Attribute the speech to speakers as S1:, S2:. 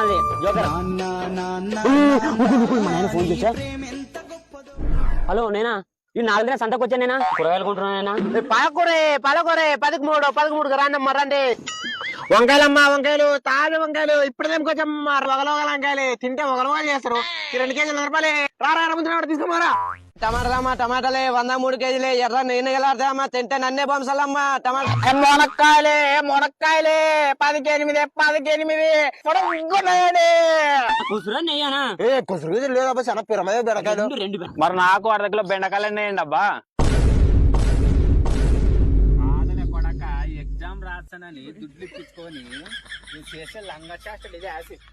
S1: అయిపోయింది మాది joker. Phone చేసా. హలో నేనా ఈ 4 దిన సంతకు వచ్చా నేనా కూరగాయలు కొంటున్నా. పాలకూరే 13 రాండమ్మా రండి. వంకాయలమ్మా వంకాయలు తాజా వంకాయలు ఇప్పుడు తెంపుకొచ్చమ్మా. ఒకలోగల వంకాయలు తింటే ఒకలోగలు చేస్తారు. 2 కేజీలు 100 రూపాయలే. రారా తీసుకోమారా. టమాటాలమ్మా టమాటాలే 103 కేజీలే. ఎర్ర నేను గెలాడతామా తింటే నన్నే బొంసాలమ్మా. టమాటా మునక్కాయలే 10 పొడవున్నాయండి. కుసురు లేదా చాలా పిరమదే బెండకాయలు.
S2: మరి నాకు 1/2 కిలో బెండకాయలు ఉన్నాయండి అబ్బా. ఎగ్జామ్ రాస్తానని దుడ్లు ఇప్పించుకొని చేసే లంగా చేష్టలు ఇదే యాసిడ్.